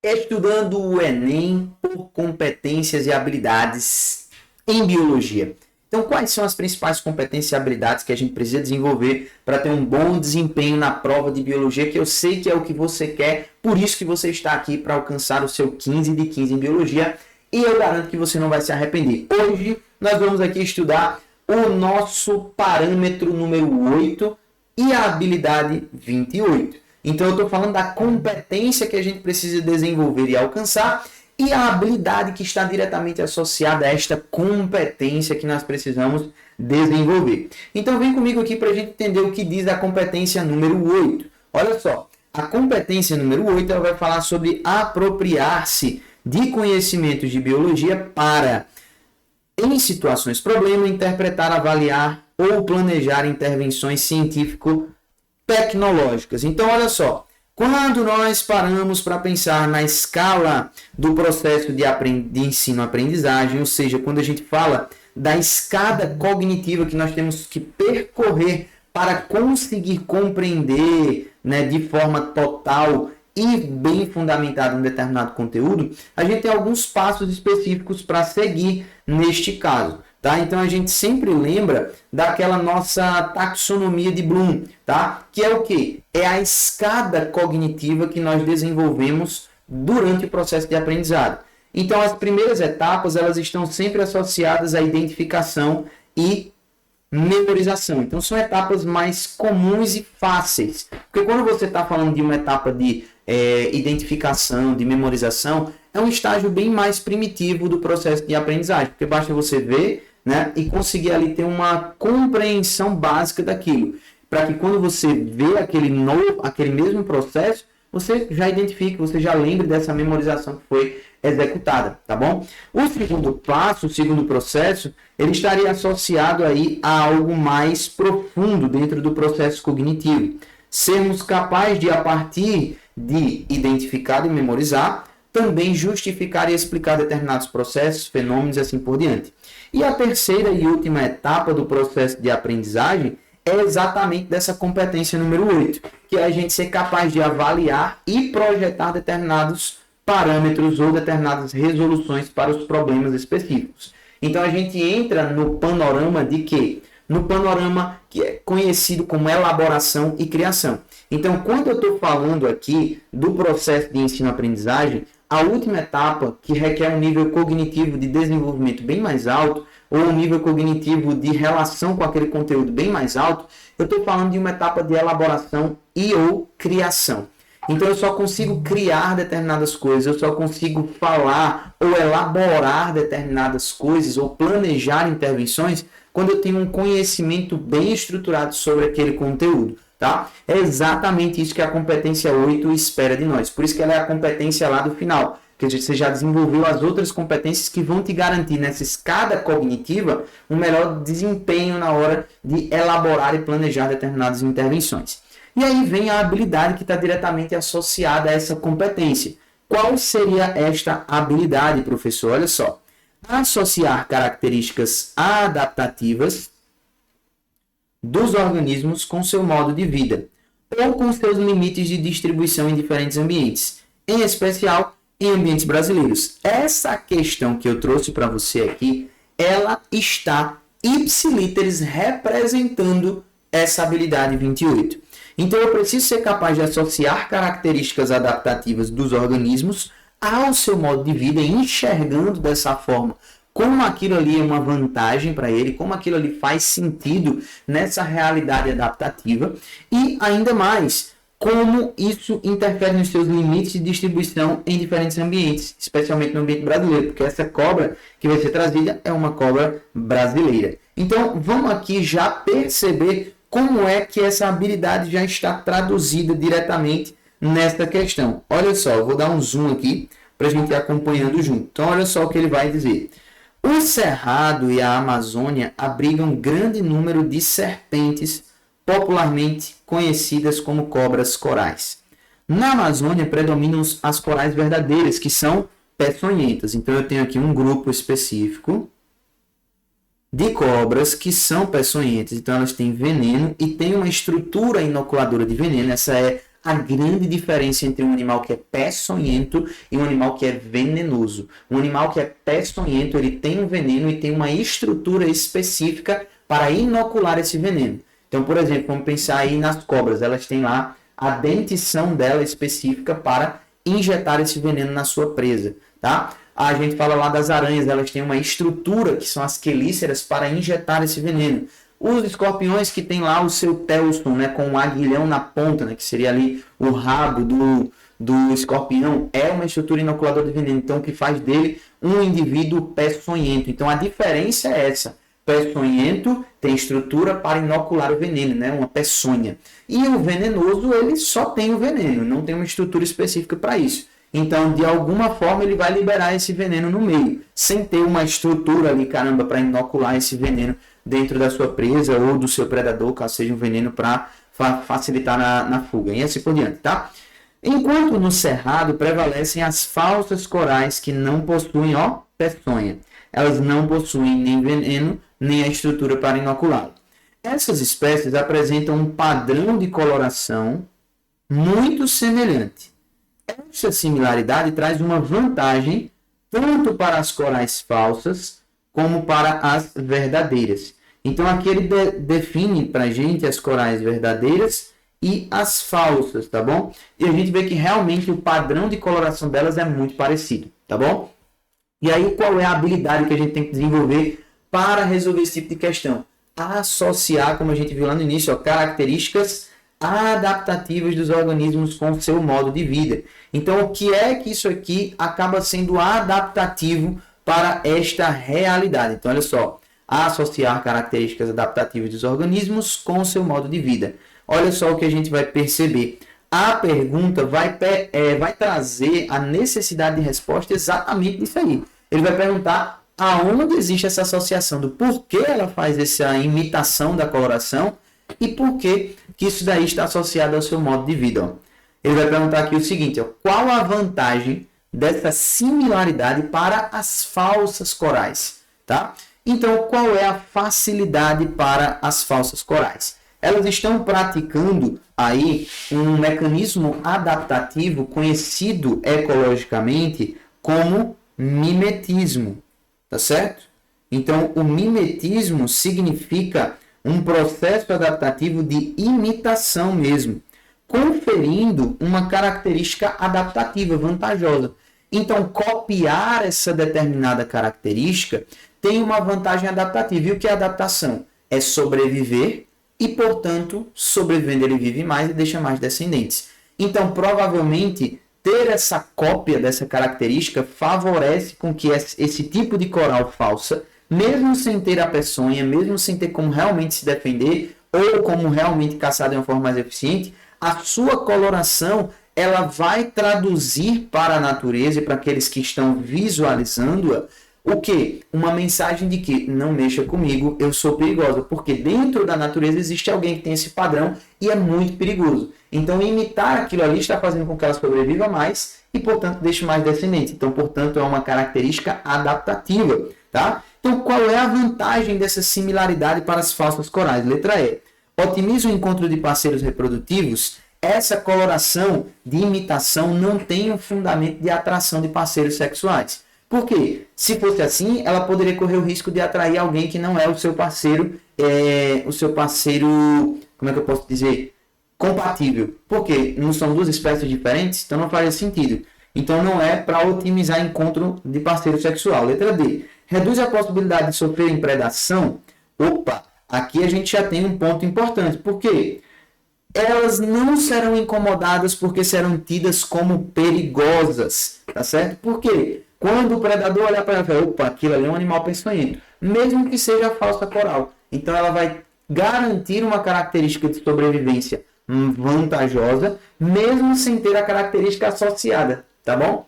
Estudando o Enem por competências e habilidades em biologia. Então, quais são as principais competências e habilidades que a gente precisa desenvolver para ter um bom desempenho na prova de biologia, que eu sei que é o que você quer, por isso que você está aqui para alcançar o seu 15 de 15 em biologia, e eu garanto que você não vai se arrepender. Hoje, nós vamos aqui estudar o nosso parâmetro número 8 e a habilidade 28. Então, eu estou falando da competência que a gente precisa desenvolver e alcançar e a habilidade que está diretamente associada a esta competência que nós precisamos desenvolver. Então, vem comigo aqui para a gente entender o que diz a competência número 8. Olha só, a competência número 8 ela vai falar sobre apropriar-se de conhecimentos de biologia para, em situações problema, interpretar, avaliar ou planejar intervenções científico-tecnológicas. Então, olha só, quando nós paramos para pensar na escala do processo de ensino-aprendizagem, ou seja, quando a gente fala da escada cognitiva que nós temos que percorrer para conseguir compreender, né, de forma total e bem fundamentada um determinado conteúdo, a gente tem alguns passos específicos para seguir neste caso. Tá? Então a gente sempre lembra daquela nossa taxonomia de Bloom, tá? Que é o quê? É a escada cognitiva que nós desenvolvemos durante o processo de aprendizado. Então as primeiras etapas elas estão sempre associadas à identificação e memorização. Então são etapas mais comuns e fáceis. Porque quando você está falando de uma etapa de identificação, de memorização, é um estágio bem mais primitivo do processo de aprendizagem. Porque basta você ver, né, e conseguir ali ter uma compreensão básica daquilo. Para que quando você vê aquele mesmo processo, você já identifique, você já lembre dessa memorização que foi executada, tá bom? O segundo passo, o segundo processo, ele estaria associado aí a algo mais profundo dentro do processo cognitivo. Sermos capazes de, a partir de identificar e memorizar, também justificar e explicar determinados processos, fenômenos e assim por diante. E a terceira e última etapa do processo de aprendizagem é exatamente dessa competência número 8, que é a gente ser capaz de avaliar e projetar determinados parâmetros ou determinadas resoluções para os problemas específicos. Então a gente entra no panorama de quê? No panorama que é conhecido como elaboração e criação. Então, quando eu estou falando aqui do processo de ensino-aprendizagem, a última etapa, que requer um nível cognitivo de desenvolvimento bem mais alto, ou um nível cognitivo de relação com aquele conteúdo bem mais alto, eu estou falando de uma etapa de elaboração e ou criação. Então, eu só consigo criar determinadas coisas, eu só consigo falar ou elaborar determinadas coisas, ou planejar intervenções, quando eu tenho um conhecimento bem estruturado sobre aquele conteúdo. Tá? É exatamente isso que a competência 8 espera de nós. Por isso que ela é a competência lá do final. Porque você já desenvolveu as outras competências que vão te garantir nessa escada cognitiva um melhor desempenho na hora de elaborar e planejar determinadas intervenções. E aí vem a habilidade que está diretamente associada a essa competência. Qual seria esta habilidade, professor? Olha só. Associar características adaptativas dos organismos com seu modo de vida, ou com seus limites de distribuição em diferentes ambientes, em especial em ambientes brasileiros. Essa questão que eu trouxe para você aqui, ela está ipsiliteris representando essa habilidade 28. Então eu preciso ser capaz de associar características adaptativas dos organismos ao seu modo de vida, enxergando dessa forma como aquilo ali é uma vantagem para ele, como aquilo ali faz sentido nessa realidade adaptativa e, ainda mais, como isso interfere nos seus limites de distribuição em diferentes ambientes, especialmente no ambiente brasileiro, porque essa cobra que vai ser trazida é uma cobra brasileira. Então, vamos aqui já perceber como é que essa habilidade já está traduzida diretamente nesta questão. Olha só, eu vou dar um zoom aqui para a gente ir acompanhando junto. Então, olha só o que ele vai dizer. O Cerrado e a Amazônia abrigam grande número de serpentes, popularmente conhecidas como cobras corais. Na Amazônia predominam as corais verdadeiras, que são peçonhentas. Então eu tenho aqui um grupo específico de cobras que são peçonhentas. Então elas têm veneno e têm uma estrutura inoculadora de veneno. Essa é a grande diferença entre um animal que é peçonhento e um animal que é venenoso. Um animal que é peçonhento, ele tem um veneno e tem uma estrutura específica para inocular esse veneno. Então, por exemplo, vamos pensar aí nas cobras. Elas têm lá a dentição dela específica para injetar esse veneno na sua presa, tá? A gente fala lá das aranhas, elas têm uma estrutura, que são as quelíceras, para injetar esse veneno. Os escorpiões que tem lá o seu telson, né, com um aguilhão na ponta, né, que seria ali o rabo do escorpião, é uma estrutura inoculadora de veneno, então que faz dele um indivíduo peçonhento. Então a diferença é essa. Peçonhento tem estrutura para inocular o veneno, né, uma peçonha. E o venenoso, ele só tem o veneno, não tem uma estrutura específica para isso. Então, de alguma forma, ele vai liberar esse veneno no meio, sem ter uma estrutura ali, caramba, para inocular esse veneno dentro da sua presa ou do seu predador, caso seja um veneno para facilitar na fuga. E assim por diante, tá? Enquanto no cerrado prevalecem as falsas corais que não possuem, peçonha. Elas não possuem nem veneno, nem a estrutura para inoculá-lo. Essas espécies apresentam um padrão de coloração muito semelhante. Essa similaridade traz uma vantagem tanto para as corais falsas como para as verdadeiras. Então aqui ele define para a gente as corais verdadeiras e as falsas, tá bom? E a gente vê que realmente o padrão de coloração delas é muito parecido, tá bom? E aí qual é a habilidade que a gente tem que desenvolver para resolver esse tipo de questão? Associar, como a gente viu lá no início, características adaptativas dos organismos com o seu modo de vida. Então, o que é que isso aqui acaba sendo adaptativo para esta realidade? Então, olha só, associar características adaptativas dos organismos com o seu modo de vida. Olha só o que a gente vai perceber. A pergunta vai trazer a necessidade de resposta exatamente disso aí. Ele vai perguntar aonde existe essa associação, do porquê ela faz essa imitação da coloração e por que isso daí está associado ao seu modo de vida. Ó. Ele vai perguntar aqui o seguinte, qual a vantagem dessa similaridade para as falsas corais? Tá? Então, qual é a facilidade para as falsas corais? Elas estão praticando aí um mecanismo adaptativo conhecido ecologicamente como mimetismo, tá certo? Então, o mimetismo significa um processo adaptativo de imitação mesmo, conferindo uma característica adaptativa vantajosa. Então, copiar essa determinada característica tem uma vantagem adaptativa. E o que é adaptação? É sobreviver e, portanto, sobrevivendo ele vive mais e deixa mais descendentes. Então, provavelmente, ter essa cópia dessa característica favorece com que esse tipo de coral falsa, mesmo sem ter a peçonha, mesmo sem ter como realmente se defender ou como realmente caçar de uma forma mais eficiente, a sua coloração ela vai traduzir para a natureza e para aqueles que estão visualizando-a o quê? Uma mensagem de que não mexa comigo, eu sou perigosa, porque dentro da natureza existe alguém que tem esse padrão e é muito perigoso. Então, imitar aquilo ali está fazendo com que ela sobreviva mais e, portanto, deixe mais descendentes. Então, portanto, é uma característica adaptativa, tá? Então, qual é a vantagem dessa similaridade para as falsas corais? Letra E. Otimiza o encontro de parceiros reprodutivos. Essa coloração de imitação não tem um fundamento de atração de parceiros sexuais. Por quê? Se fosse assim, ela poderia correr o risco de atrair alguém que não é o seu parceiro, como é que eu posso dizer? Compatível. Por quê? Não são duas espécies diferentes, então não faz sentido. Então não é para otimizar encontro de parceiro sexual. Letra D. Reduz a possibilidade de sofrerem predação. Opa, aqui a gente já tem um ponto importante. Por quê? Elas não serão incomodadas porque serão tidas como perigosas, tá certo? Por quê? Quando o predador olhar para ela e falar, opa, aquilo ali é um animal peçonhento, mesmo que seja a falsa coral. Então ela vai garantir uma característica de sobrevivência vantajosa, mesmo sem ter a característica associada, tá bom?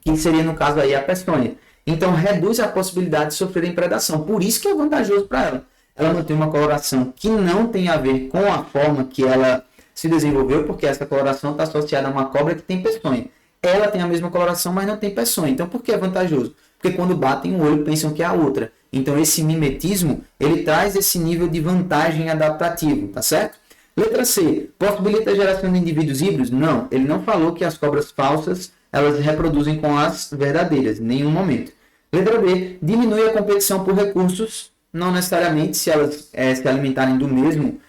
Que seria no caso aí a peçonha. Então reduz a possibilidade de sofrer predação. Por isso que é vantajoso para ela. Ela mantém uma coloração que não tem a ver com a forma que ela se desenvolveu, porque essa coloração está associada a uma cobra que tem peçonha. Ela tem a mesma coloração, mas não tem peçonha. Então, por que é vantajoso? Porque quando batem o olho, pensam que é a outra. Então, esse mimetismo, ele traz esse nível de vantagem adaptativo, tá certo? Letra C, possibilita a geração de indivíduos híbridos? Não, ele não falou que as cobras falsas elas reproduzem com as verdadeiras, em nenhum momento. Letra B, diminui a competição por recursos? Não necessariamente, se elas se alimentarem do mesmo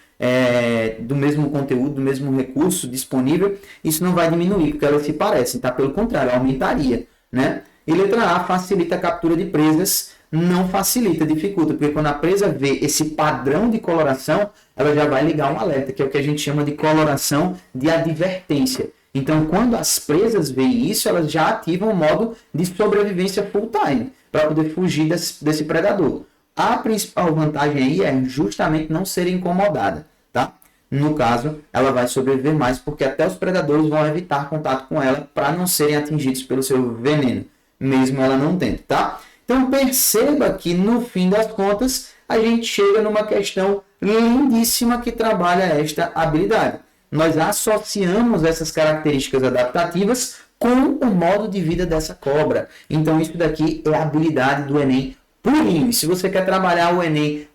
conteúdo, do mesmo recurso disponível, isso não vai diminuir, porque elas se parecem, tá? Pelo contrário, aumentaria, né? E letra A, facilita a captura de presas? Não facilita, dificulta, porque quando a presa vê esse padrão de coloração, ela já vai ligar um alerta, que é o que a gente chama de coloração de advertência. Então, quando as presas veem isso, elas já ativam o modo de sobrevivência full time, para poder fugir desse predador. A principal vantagem aí é justamente não ser incomodada, tá? No caso, ela vai sobreviver mais, porque até os predadores vão evitar contato com ela para não serem atingidos pelo seu veneno, mesmo ela não tendo, tá? Então, perceba que, no fim das contas, a gente chega numa questão lindíssima que trabalha esta habilidade. Nós associamos essas características adaptativas com o modo de vida dessa cobra. Então, isso daqui é a habilidade do Enem purinho. E se você quer trabalhar o Enem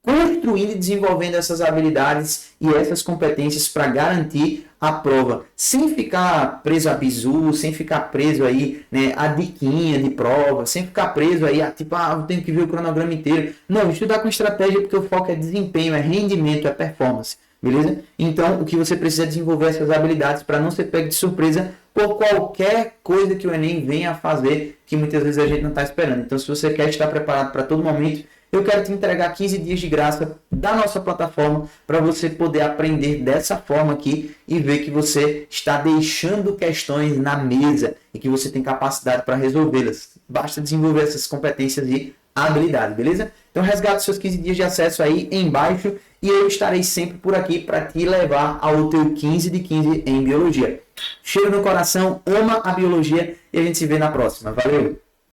construindo e desenvolvendo essas habilidades e essas competências para garantir a prova, sem ficar preso a bizu, sem ficar preso aí, né, a diquinha de prova, sem ficar preso aí a tipo, eu tenho que ver o cronograma inteiro. Não, estudar com estratégia, porque o foco é desempenho, é rendimento, é performance, beleza? Então, o que você precisa desenvolver essas habilidades para não ser pego de surpresa por qualquer coisa que o Enem venha a fazer, que muitas vezes a gente não está esperando. Então, se você quer estar preparado para todo momento, eu quero te entregar 15 dias de graça da nossa plataforma para você poder aprender dessa forma aqui e ver que você está deixando questões na mesa e que você tem capacidade para resolvê-las. Basta desenvolver essas competências e habilidades, beleza? Então resgata seus 15 dias de acesso aí embaixo e eu estarei sempre por aqui para te levar ao teu 15 de 15 em Biologia. Cheiro no coração, ama a Biologia e a gente se vê na próxima. Valeu!